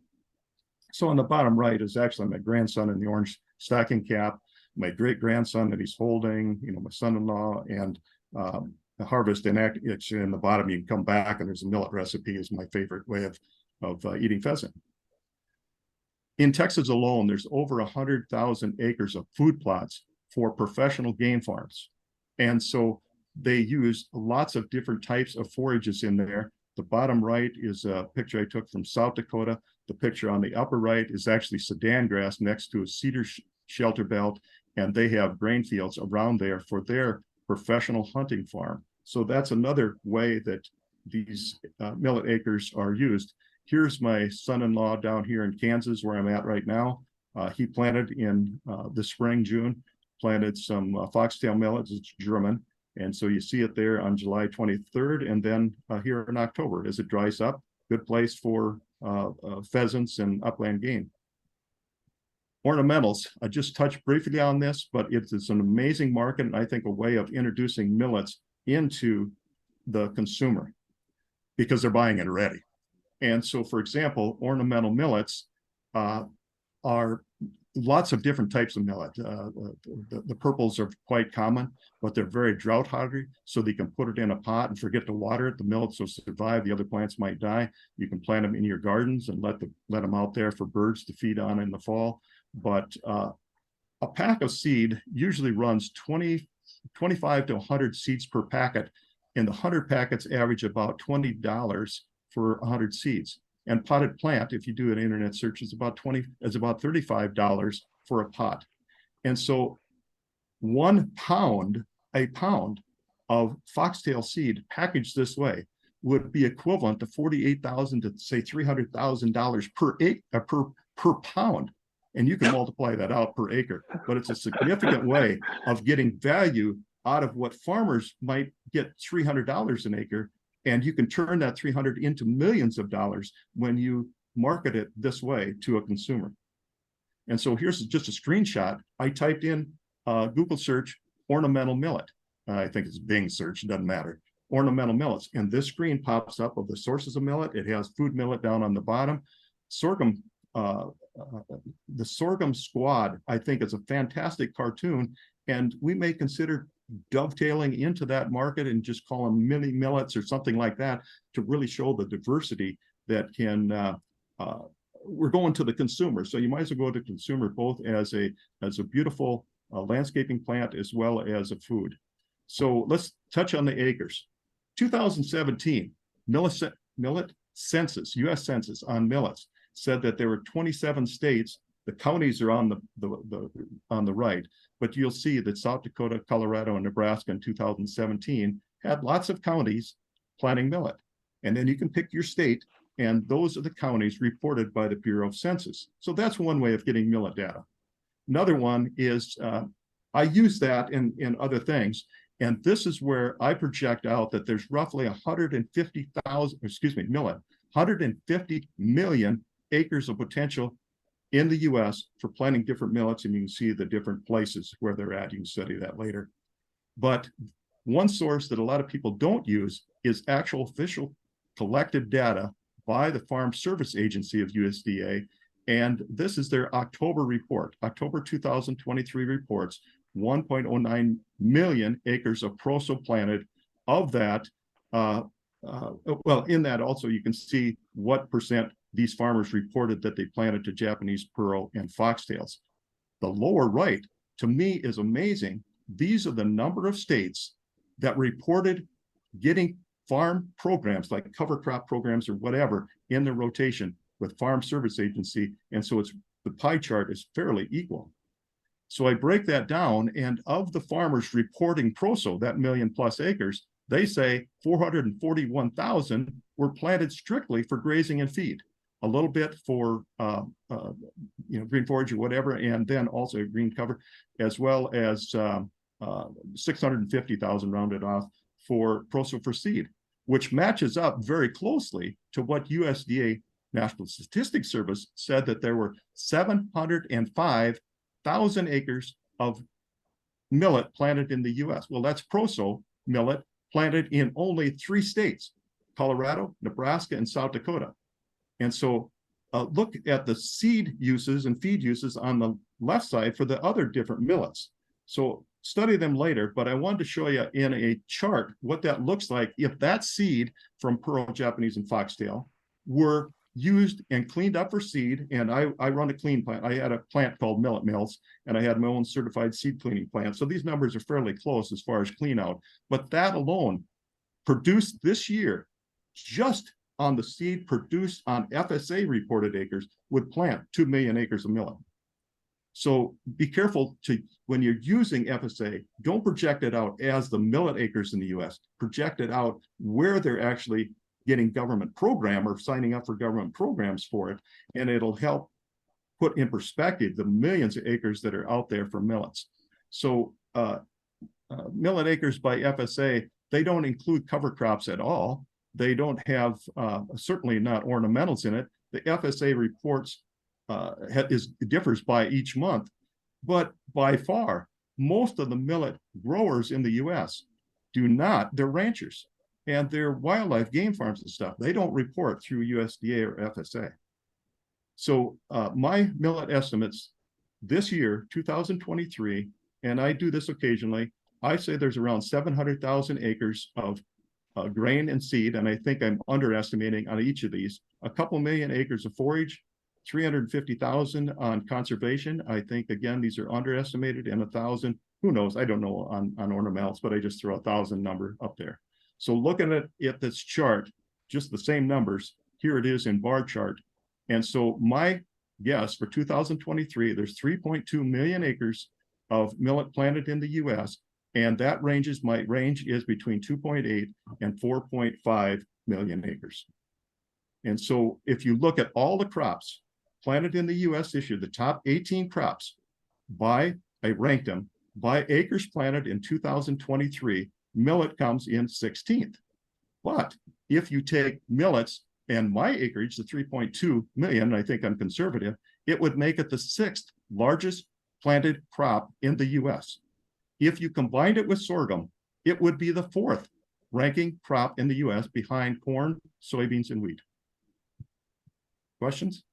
So on the bottom right is actually my grandson in the orange stocking cap, my great grandson that he's holding, my son-in-law, and the harvest. And actually in the bottom, you can come back and there's a millet recipe is my favorite way of eating pheasant. In Texas alone, there's over 100,000 acres of food plots for professional game farms. And so they use lots of different types of forages in there. The bottom right is a picture I took from South Dakota. The picture on the upper right is actually Sudan grass next to a cedar shelter belt, and they have grain fields around there for their professional hunting farm. So that's another way that these millet acres are used. Here's my son-in-law down here in Kansas, where I'm at right now. He planted in the spring, June, planted some foxtail millets. It's German. And so you see it there on July 23rd, and then here in October as it dries up. Good place for pheasants and upland game. Ornamentals, I just touched briefly on this, but it's an amazing market, and I think a way of introducing millets into the consumer because they're buying it already. And so, for example, ornamental millets are lots of different types of millet. The purples are quite common, but they're very drought hardy, so they can put it in a pot and forget to water it. The millets will survive. The other plants might die. You can plant them in your gardens and let them out there for birds to feed on in the fall. But a pack of seed usually runs 25 to 100 seeds per packet, and the 100 packets average about $20 for 100 seeds. And potted plant, if you do an internet search, is about $35 for a pot. And so a pound of foxtail seed packaged this way would be equivalent to $48,000 to say $300,000 per pound. And you can multiply that out per acre, but it's a significant way of getting value out of what farmers might get $300 an acre. And you can turn that 300 into millions of dollars when you market it this way to a consumer. And so here's just a screenshot. I typed in Google search ornamental millet. I think it's Bing search, it doesn't matter. Ornamental millets. And this screen pops up of the sources of millet. It has food millet down on the bottom. Sorghum, the Sorghum Squad, I think is a fantastic cartoon. And we may consider dovetailing into that market and just call them mini millets or something like that to really show the diversity that can, we're going to the consumer. So you might as well go to consumer both as a beautiful landscaping plant as well as a food. So let's touch on the acres. 2017, millet census, US Census on millets said that there were 27 states. The counties are on the right. but you'll see that South Dakota, Colorado, and Nebraska in 2017 had lots of counties planting millet. And then you can pick your state, and those are the counties reported by the Bureau of Census. So that's one way of getting millet data. Another one is I use that in other things. And this is where I project out that there's roughly 150 million acres of potential in the US for planting different millets. And you can see the different places where they're at. You can study that later. But one source that a lot of people don't use is actual official collected data by the Farm Service Agency of USDA. And this is their October report. October 2023 reports 1.09 million acres of proso planted. Of that, well, in that also you can see what percent these farmers reported that they planted to Japanese pearl and foxtails. The lower right, to me, is amazing. These are the number of states that reported getting farm programs like cover crop programs or whatever in the rotation with Farm Service Agency. And so it's the pie chart is fairly equal. So I break that down, and of the farmers reporting proso, that 1 million+ acres, they say 441,000 were planted strictly for grazing and feed, a little bit for green forage or whatever, and then also green cover, as well as 650,000 rounded off for proso for seed, which matches up very closely to what USDA National Statistics Service said, that there were 705,000 acres of millet planted in the US. Well, that's proso millet planted in only 3 states, Colorado, Nebraska, and South Dakota. And so look at the seed uses and feed uses on the left side for the other different millets. So study them later, but I wanted to show you in a chart what that looks like if that seed from pearl, Japanese, and foxtail were used and cleaned up for seed. And I run a clean plant. I had a plant called Millet Mills, and I had my own certified seed cleaning plant. So these numbers are fairly close as far as clean out. But that alone produced this year, just on the seed produced on FSA reported acres, would plant 2 million acres of millet. So be careful when you're using FSA, don't project it out as the millet acres in the US, project it out where they're actually getting government program or signing up for government programs for it. And it'll help put in perspective the millions of acres that are out there for millets. So millet acres by FSA, they don't include cover crops at all. They don't have, certainly not ornamentals in it. The FSA reports differs by each month, but by far, most of the millet growers in the US do not, they're ranchers and they're wildlife game farms and stuff. They don't report through USDA or FSA. So my millet estimates this year, 2023, and I do this occasionally, I say there's around 700,000 acres of grain and seed, and I think I'm underestimating on each of these. A couple million acres of forage, 350,000 on conservation. I think, again, these are underestimated, and 1,000, who knows, I don't know on ornamentals, but I just throw 1,000 number up there. So looking at this chart, just the same numbers, here it is in bar chart. And so my guess for 2023, there's 3.2 million acres of millet planted in the US, and that my range is between 2.8 and 4.5 million acres. And so if you look at all the crops planted in the US this year, the top 18 crops I ranked them by acres planted in 2023, millet comes in 16th. But if you take millets and my acreage, the 3.2 million, I think I'm conservative, it would make it the 6th largest planted crop in the US. If you combined it with sorghum, it would be the 4th ranking crop in the US behind corn, soybeans, and wheat. Questions?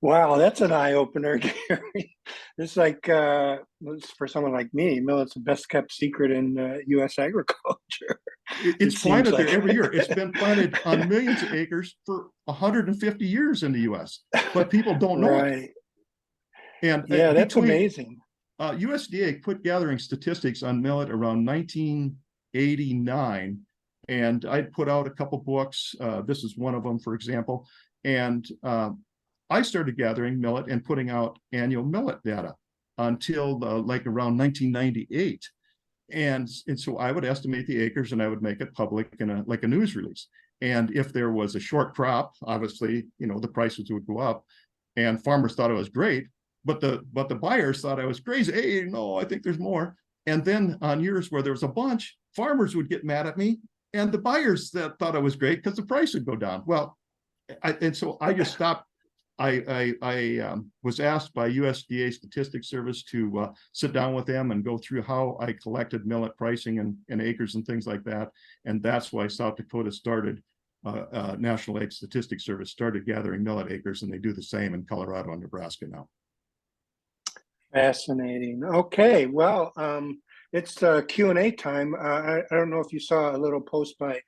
Wow, that's an eye opener, Gary. It's like for someone like me, millet's the best kept secret in U.S. agriculture. It's planted there every year. It's been planted on millions of acres for 150 years in the U.S., but people don't know it. And yeah, that's amazing. USDA quit gathering statistics on millet around 1989, and I'd put out a couple books. This is one of them, for example, and I started gathering millet and putting out annual millet data until like around 1998. And so I would estimate the acres and I would make it public in like a news release. And if there was a short crop, obviously, the prices would go up, and farmers thought it was great, but the buyers thought I was crazy. Hey, no, I think there's more. And then on years where there was a bunch, farmers would get mad at me, and the buyers that thought I was great because the price would go down. Well, so I just stopped. I was asked by USDA Statistics Service to sit down with them and go through how I collected millet pricing and acres and things like that. And that's why South Dakota started, National Ag Statistics Service started gathering millet acres, and they do the same in Colorado and Nebraska now. Fascinating. Okay, well, it's Q&A time. I don't know if you saw a little post by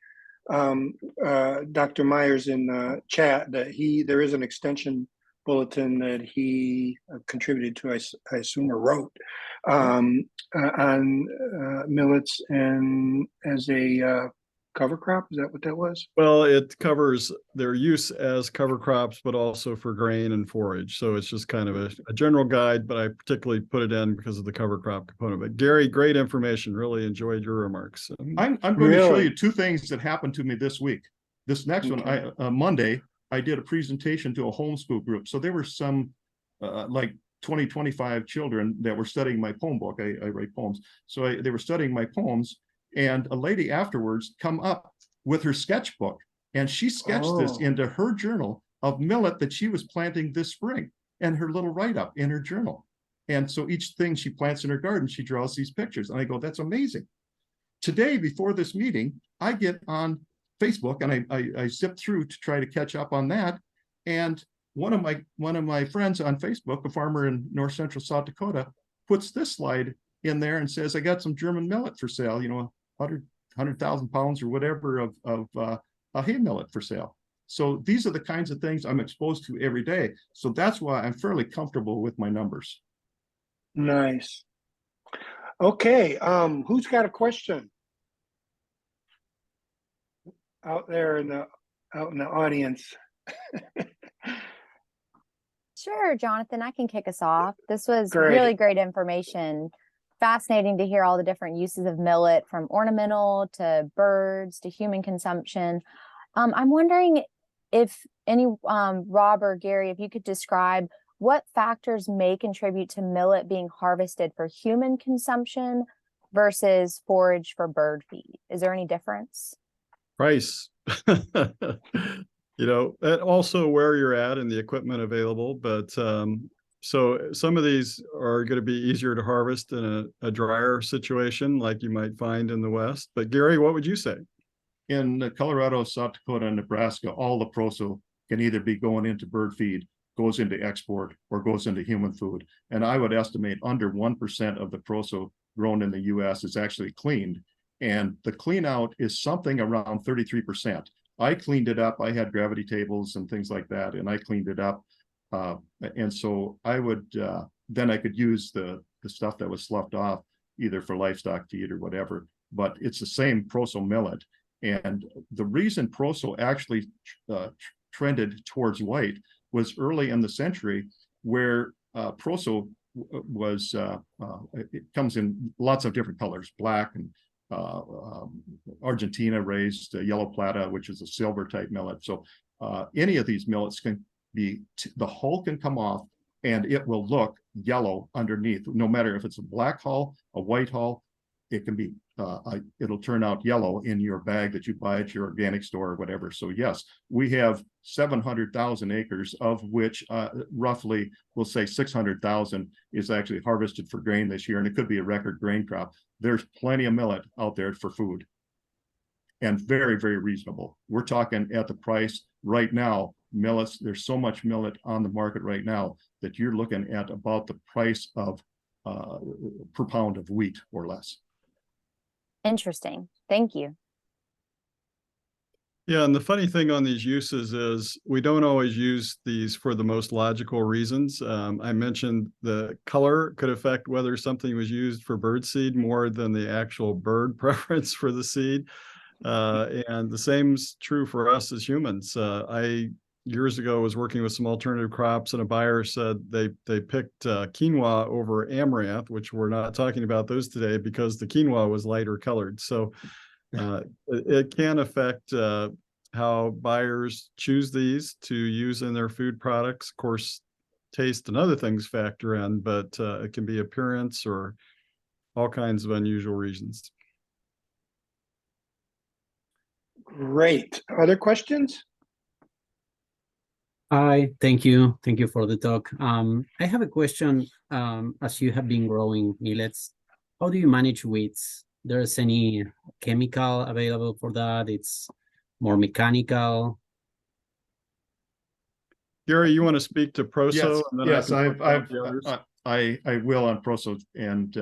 Dr. Myers in the chat that there is an extension bulletin that he contributed to, I assume, or wrote on millets and as a cover crop. Is that what that was? Well, it covers their use as cover crops, but also for grain and forage. So it's just kind of a general guide, but I particularly put it in because of the cover crop component. But Gary, great information. Really enjoyed your remarks. I'm going to show you two things that happened to me this week. This next one, Monday, I did a presentation to a homeschool group. So there were some like 20, 25 children that were studying my poem book. I write poems. So they were studying my poems. And a lady afterwards come up with her sketchbook, and she sketched this into her journal of millet that she was planting this spring, and her little write-up in her journal. And so each thing she plants in her garden, she draws these pictures. And I go, that's amazing. Today, before this meeting, I get on Facebook and I zip through to try to catch up on that. And one of my friends on Facebook, a farmer in north central South Dakota, puts this slide in there and says, I got some German millet for sale, 100,000 pounds or whatever of a hay millet for sale. So these are the kinds of things I'm exposed to every day. So that's why I'm fairly comfortable with my numbers. Nice. Okay, who's got a question out there out in the audience? Sure, Jonathan, I can kick us off. This was really great information. Fascinating to hear all the different uses of millet, from ornamental to birds to human consumption. I'm wondering if Rob or Gary, if you could describe what factors may contribute to millet being harvested for human consumption versus forage for bird feed. Is there any difference? Price. And also where you're at and the equipment available. But so some of these are going to be easier to harvest in a drier situation like you might find in the West. But Gary, what would you say? In Colorado, South Dakota, and Nebraska, all the proso can either be going into bird feed, goes into export, or goes into human food. And I would estimate under 1% of the proso grown in the US is actually cleaned. And the clean out is something around 33%. I cleaned it up. I had gravity tables and things like that, and I cleaned it up. And so I would, then I could use the stuff that was sloughed off either for livestock feed or whatever, but it's the same proso millet. And the reason proso actually trended towards white was early in the century, where proso was, it comes in lots of different colors, black and Argentina raised yellow plata, which is a silver type millet. So any of these millets can be, the hull can come off and it will look yellow underneath, no matter if it's a black hull, a white hull, it can be, it'll turn out yellow in your bag that you buy at your organic store or whatever. So yes, we have 700,000 acres, of which roughly, we'll say 600,000 is actually harvested for grain this year, and it could be a record grain crop. There's plenty of millet out there for food, and very, very reasonable. We're talking at the price right now, millets, there's so much millet on the market right now that you're looking at about the price of per pound of wheat or less. Interesting. Thank you. Yeah, and the funny thing on these uses is we don't always use these for the most logical reasons. I mentioned the color could affect whether something was used for bird seed more than the actual bird preference for the seed. And the same's true for us as humans. I years ago was working with some alternative crops, and a buyer said they picked quinoa over amaranth, which we're not talking about those today because the quinoa was lighter colored. So it can affect how buyers choose these to use in their food products. Of course, taste and other things factor in, but it can be appearance or all kinds of unusual reasons. Great. Other questions? Hi, thank you. Thank you for the talk. I have a question. As you have been growing millets, how do you manage weeds? There's any chemical available for that? It's more mechanical. Gary, you want to speak to Proso? Yes, I will on Proso and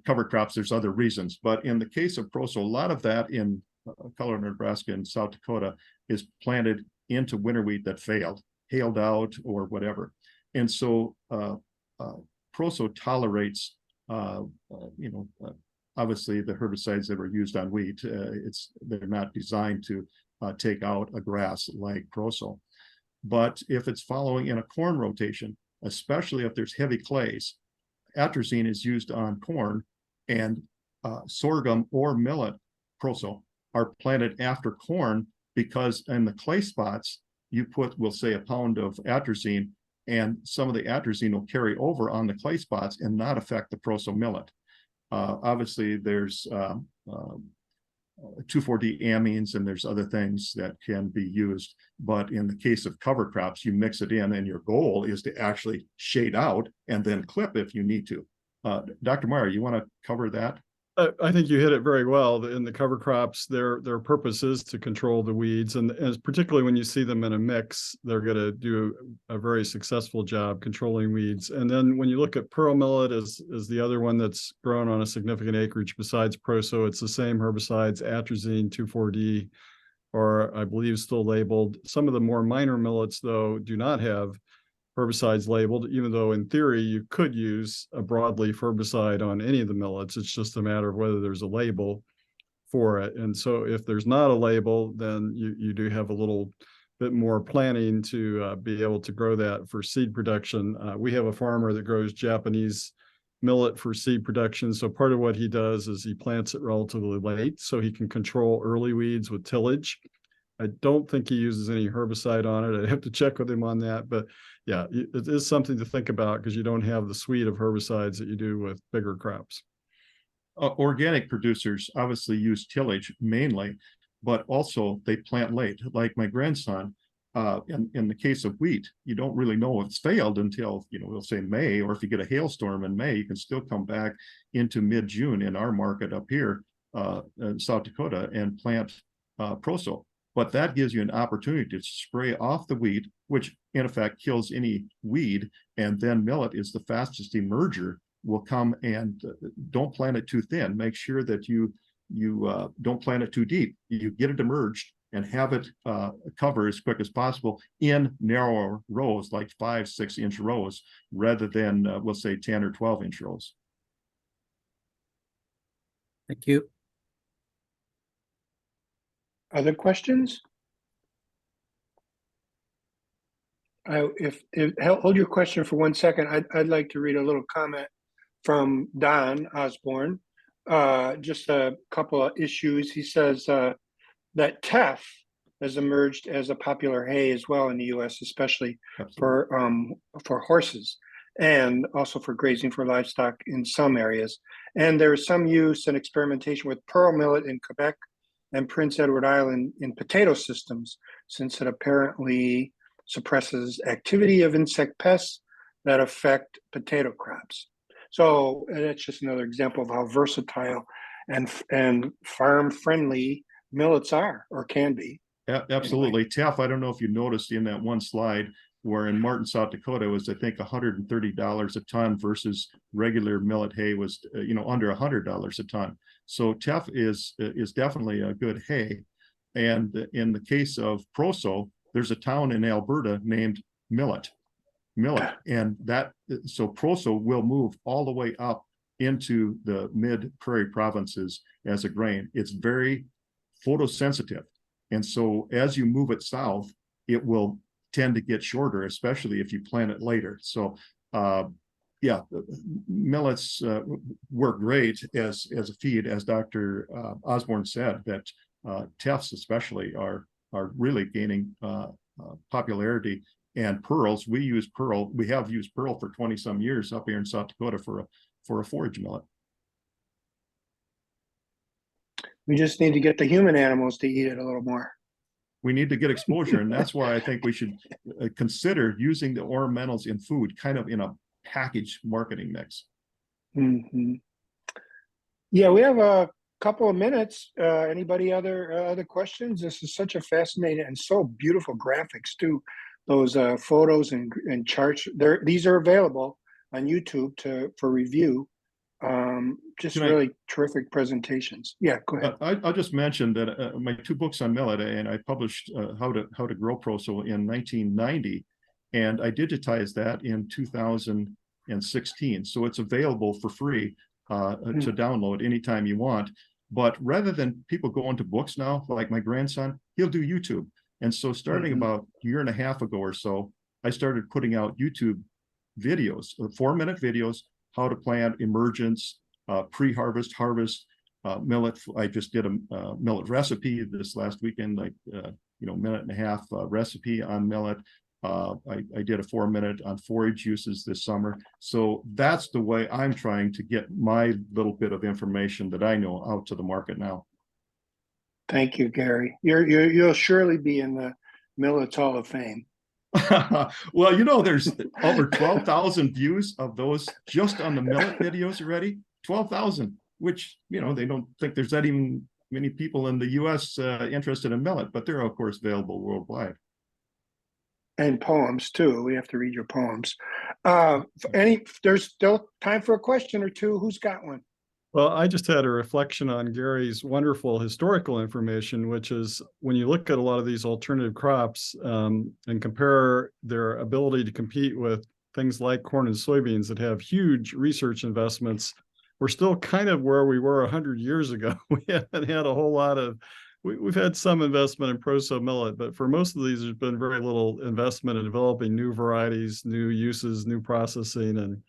cover crops. There's other reasons, but in the case of Proso, a lot of that in Colorado, Nebraska, and South Dakota is planted into winter wheat that failed, hailed out, or whatever. And so Proso tolerates, obviously the herbicides that are used on wheat. They're not designed to take out a grass like Proso. But if it's following in a corn rotation, especially if there's heavy clays, atrazine is used on corn, and sorghum or millet, Proso, are planted after corn, because in the clay spots, you put, we'll say, a pound of atrazine, and some of the atrazine will carry over on the clay spots and not affect the Proso millet. Obviously, there's 2,4-D amines, and there's other things that can be used. But in the case of cover crops, you mix it in, and your goal is to actually shade out and then clip if you need to. Dr. Meyer, you want to cover that? I think you hit it very well. In the cover crops, their purpose is to control the weeds, and particularly when you see them in a mix, they're going to do a very successful job controlling weeds. And then when you look at pearl millet as the other one that's grown on a significant acreage besides Proso, it's the same herbicides, atrazine, 2,4-D, or I believe still labeled. Some of the more minor millets, though, do not have herbicides labeled, even though in theory you could use a broadleaf herbicide on any of the millets. It's just a matter of whether there's a label for it. And so if there's not a label, then you do have a little bit more planning to be able to grow that for seed production. We have a farmer that grows Japanese millet for seed production. So part of what he does is he plants it relatively late so he can control early weeds with tillage. I don't think he uses any herbicide on it. I'd have to check with him on that. But yeah, it is something to think about because you don't have the suite of herbicides that you do with bigger crops. Organic producers obviously use tillage mainly, but also they plant late. Like my grandson, in the case of wheat, you don't really know if it's failed until, we'll say May, or if you get a hailstorm in May, you can still come back into mid-June in our market up here in South Dakota and plant Proso. But that gives you an opportunity to spray off the wheat, which in effect kills any weed. And then millet is the fastest emerger, will come, and don't plant it too thin. Make sure that you don't plant it too deep. You get it emerged and have it cover as quick as possible in narrower rows, like 5-6 inch rows, rather than we'll say 10 or 12 inch rows. Thank you. Other questions? Hold your question for 1 second. I'd like to read a little comment from Don Osborne. Just a couple of issues. He says that teff has emerged as a popular hay as well in the U.S., especially for horses, and also for grazing for livestock in some areas. And there is some use and experimentation with pearl millet in Quebec and Prince Edward Island in potato systems, since it apparently suppresses activity of insect pests that affect potato crops. So that's just another example of how versatile and farm-friendly millets are, or can be. Yeah, absolutely. Anyway. Teff, I don't know if you noticed in that one slide where in Martin, South Dakota, it was, I think, $130 a ton versus regular millet hay was, under $100 a ton. So teff is definitely a good hay. And in the case of Proso, there's a town in Alberta named Millet. And so Proso will move all the way up into the mid-prairie provinces as a grain. It's very photosensitive. And so as you move it south, it will tend to get shorter, especially if you plant it later. So yeah, millets work great as a feed, as Dr. Osborne said, that tefts especially are really gaining popularity. And pearls, we have used pearl for 20 some years up here in South Dakota for a forage millet. We just need to get the human animals to eat it a little more. We need to get exposure, and that's why I think we should consider using the ornamentals in food, kind of in a package marketing mix. Mm-hmm. Yeah, we have a couple of minutes. Anybody other questions? This is such a fascinating and so beautiful graphics too. Those photos and charts. These are available on YouTube for review. Just really terrific presentations. Yeah, go ahead. I'll just mention that my 2 books on millet, and I published how to grow proso in 1990, and I digitized that in 2016. So it's available for free to download anytime you want. But rather than people going to books now, like my grandson, he'll do YouTube. And so starting about a year and a half ago or so, I started putting out YouTube videos, 4-minute videos, how to plant, emergence, pre-harvest, harvest, millet. I just did a millet recipe this last weekend, like, minute and a half recipe on millet. I did a 4-minute on forage uses this summer. So that's the way I'm trying to get my little bit of information that I know out to the market now. Thank you, Gary. You'll surely be in the Millets Hall of Fame. Well, there's over 12,000 views of those just on the millet videos already. 12,000, which, they don't think there's that even many people in the US interested in millet, but they're of course available worldwide. And poems too. We have to read your poems. There's still time for a question or two. Who's got one? Well, I just had a reflection on Gary's wonderful historical information, which is when you look at a lot of these alternative crops and compare their ability to compete with things like corn and soybeans that have huge research investments, we're still kind of where we were 100 years ago. We haven't had a whole lot of, we've had some investment in proso millet, but for most of these, there's been very little investment in developing new varieties, new uses, new processing. And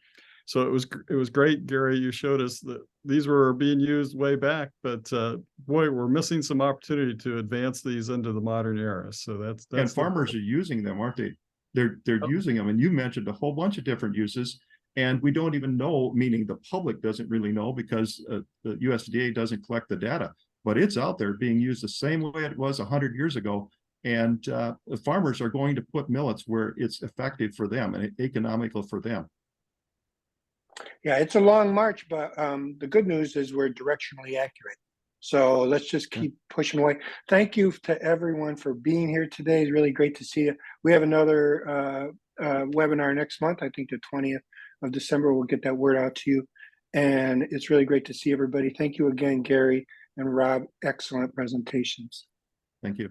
so it was great, Gary. You showed us that these were being used way back, but boy, we're missing some opportunity to advance these into the modern era. So that's and farmers are using them, aren't they? They're using them, and you mentioned a whole bunch of different uses, and we don't even know, meaning the public doesn't really know because the USDA doesn't collect the data, but it's out there being used the same way it was 100 years ago. And farmers are going to put millets where it's effective for them and economical for them. Yeah, it's a long march, but the good news is we're directionally accurate. So let's just keep pushing away. Thank you to everyone for being here today. It's really great to see you. We have another webinar next month. I think the 20th of December, we'll get that word out to you. And it's really great to see everybody. Thank you again, Gary and Rob. Excellent presentations. Thank you.